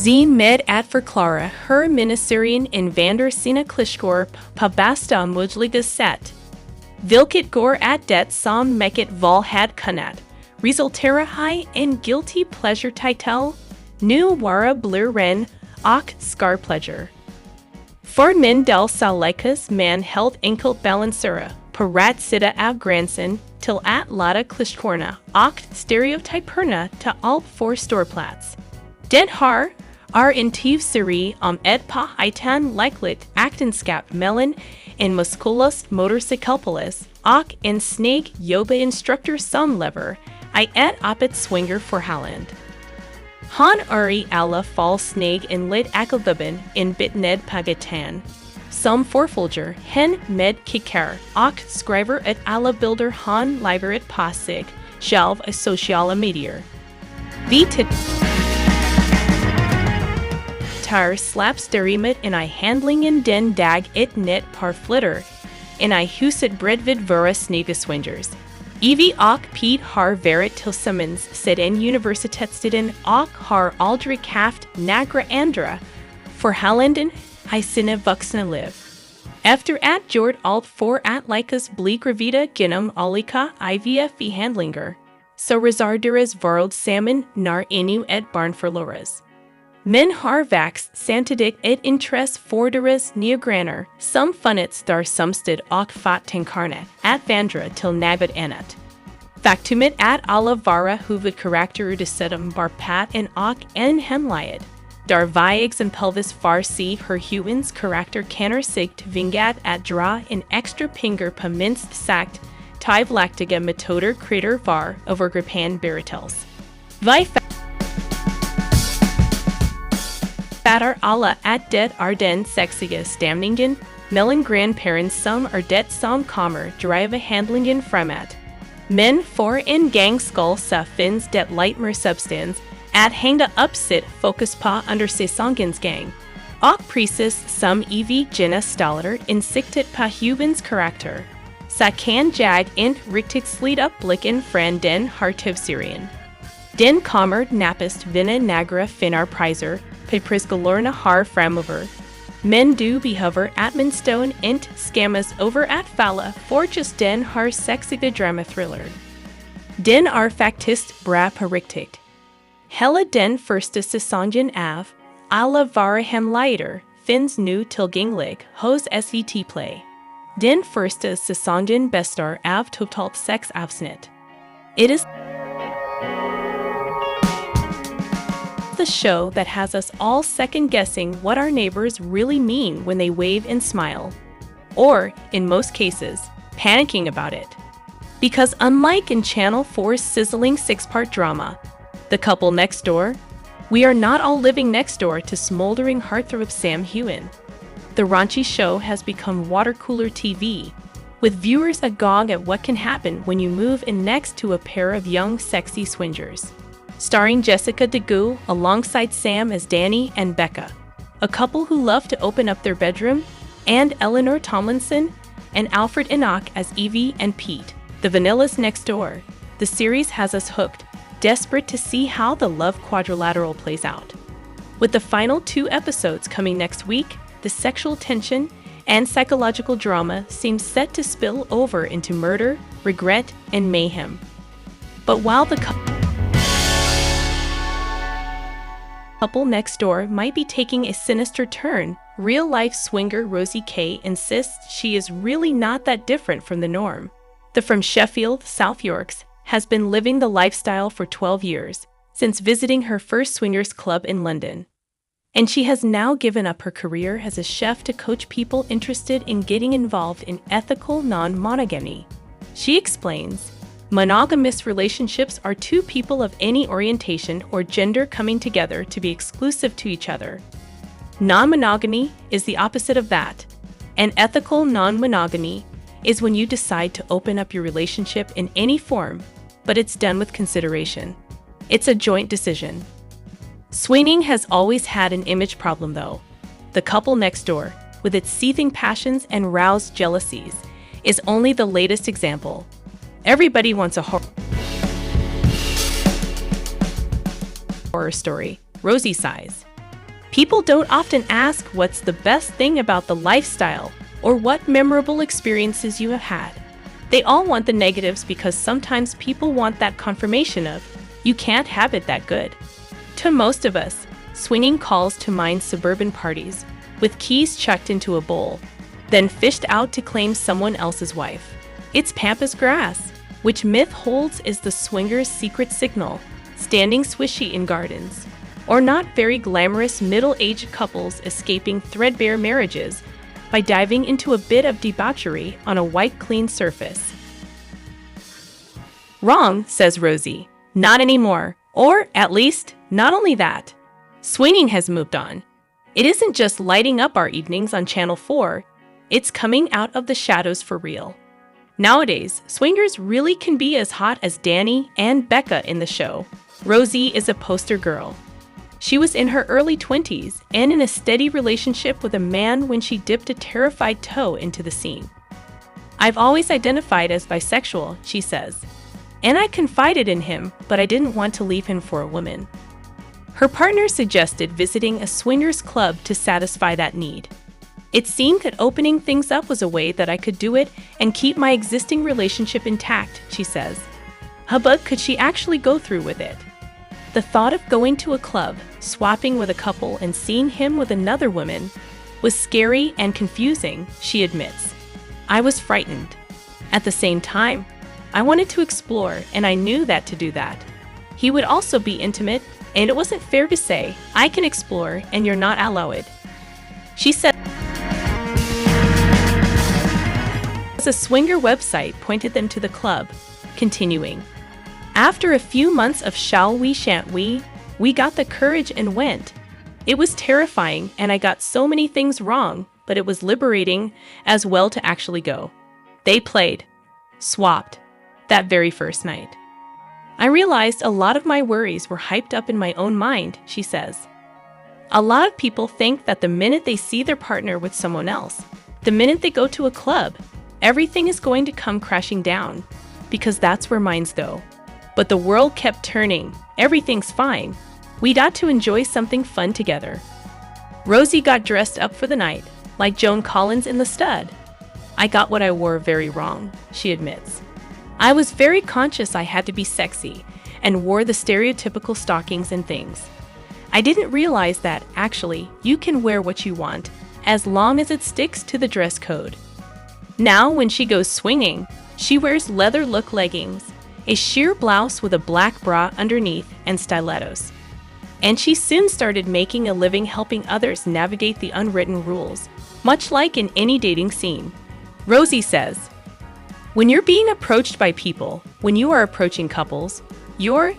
Zien med att förklara hur miniserien invander sina klichor på bästa möjliga sätt. Vilket går att det som mycket väl hade kunnat resultera i en guilty pleasure titel, nu vara blir ren och skarpleasure. För min del så lyckas man helt enkelt balansera på rätt sida av gränsen till att låta klichorna och stereotyperna ta allt för stor plats. Den har en TV-serie om ett på itan likligt äktenskap mellan en muskulös motorcykelpolis och en snygg yoga-instructor som lever i ett öppet swingerförhållande. Han i alla fall snygg enligt äkelgubben en bit ned på gatan, som förföljer hen med kickar och skriver att alla bilder han lägger ut på sig själv i sociala medier. Vi tar slapsteremet in i handlingen den dag ett net par flitter in i huset bredvid våra snygga swingers. Evie och Pete har varit tillsammans sedan universitetstiden och har aldrig haft några andra förhållanden i sina vuxna liv. Efter att gjort allt för att lyckas bli gravida genom olika IVF-behandlingar, så risar deras värld samman när ännu ett barn förloras. Men har växt samtidigt ett intresse för deras nya grannar som funnits där samstid och fått tänkarna att vandra till något annat. Faktumet att alla våra huvudkaraktärer dessutom bar på en hemlighet, där vi exempelvis får se hur Heugans karaktär känner sig tvingad att dra en extra finger på minst sagt tvivelaktiga metoder kritter var övergripande berättelse. Vi fattar alla att det är den sexiga stämningen mellan grandparents som är det som kommer driva handlingen framåt. Men för en gångs skull så finns det lite mer substans att hänga upp sitt fokus på under säsongens gång. Och precis som Evie Jenna Stalliter insiktet på Heugans karaktär, så kan jag inte riktigt slita upp blicken från den här TV-serien. Den kommer knappast vinna några fina priser på prisgalorna här framöver, men du behöver åtminstone inte skämmas över att falla för just den här sexiga dramathrillern. Den är faktiskt bra på riktigt. Hela den första säsongen av Alla våra hemligheter finns nu tillgänglig hos SVT Play. Den första säsongen består av totalt 6 avsnitt. It is the show that has us all second-guessing what our neighbors really mean when they wave and smile. Or, in most cases, panicking about it. Because unlike in Channel 4's sizzling 6-part drama, The Couple Next Door, we are not all living next door to smoldering heartthrob Sam Heughan. The raunchy show has become water cooler TV, with viewers agog at what can happen when you move in next to a pair of young, sexy swingers. Starring Jessica DeGoo alongside Sam as Danny and Becca, a couple who love to open up their bedroom, and Eleanor Tomlinson and Alfred Enoch as Evie and Pete, the Vanillas next door. The series has us hooked, desperate to see how the love quadrilateral plays out. With the final 2 episodes coming next week, the sexual tension and psychological drama seems set to spill over into murder, regret, and mayhem. But while the couple next door might be taking a sinister turn, real-life swinger Rosie Kay insists she is really not that different from the norm. The from Sheffield, South Yorks, has been living the lifestyle for 12 years, since visiting her first swingers club in London. And she has now given up her career as a chef to coach people interested in getting involved in ethical non-monogamy. She explains, monogamous relationships are 2 people of any orientation or gender coming together to be exclusive to each other. Non-monogamy is the opposite of that. And ethical non-monogamy is when you decide to open up your relationship in any form, but it's done with consideration. It's a joint decision. Swinging has always had an image problem, though. The Couple Next Door, with its seething passions and roused jealousies, is only the latest example. Everybody wants a horror story, Rosie sighs. People don't often ask what's the best thing about the lifestyle or what memorable experiences you have had. They all want the negatives because sometimes people want that confirmation of, you can't have it that good. To most of us, swinging calls to mind suburban parties with keys chucked into a bowl, then fished out to claim someone else's wife. It's pampas grass, which myth holds is the swinger's secret signal, standing swishy in gardens, or not very glamorous middle-aged couples escaping threadbare marriages by diving into a bit of debauchery on a white clean surface. Wrong, says Rosie. Not anymore. Or, at least, not only that. Swinging has moved on. It isn't just lighting up our evenings on Channel 4, it's coming out of the shadows for real. Nowadays, swingers really can be as hot as Danny and Becca in the show. Rosie is a poster girl. She was in her early 20s and in a steady relationship with a man when she dipped a terrified toe into the scene. I've always identified as bisexual, she says. And I confided in him, but I didn't want to leave him for a woman. Her partner suggested visiting a swingers club to satisfy that need. It seemed that opening things up was a way that I could do it and keep my existing relationship intact, she says. But could she actually go through with it? The thought of going to a club, swapping with a couple, and seeing him with another woman was scary and confusing, she admits. I was frightened. At the same time, I wanted to explore, and I knew that to do that, he would also be intimate, and it wasn't fair to say, I can explore and you're not allowed. She said a swinger website pointed them to the club, continuing, after a few months of shall we, shan't we got the courage and went. It was terrifying, and I got so many things wrong, but it was liberating as well to actually go. They played, swapped, that very first night. I realized a lot of my worries were hyped up in my own mind, she says. A lot of people think that the minute they see their partner with someone else, the minute they go to a club, everything is going to come crashing down, because that's where minds go. But the world kept turning, everything's fine. We got to enjoy something fun together. Rosie got dressed up for the night, like Joan Collins in The Stud. I got what I wore very wrong, she admits. I was very conscious I had to be sexy and wore the stereotypical stockings and things. I didn't realize that, actually, you can wear what you want, as long as it sticks to the dress code. Now, when she goes swinging, she wears leather look leggings, a sheer blouse with a black bra underneath, and stilettos. And she soon started making a living helping others navigate the unwritten rules, much like in any dating scene. Rosie says, when you're being approached by people, when you are approaching couples, you're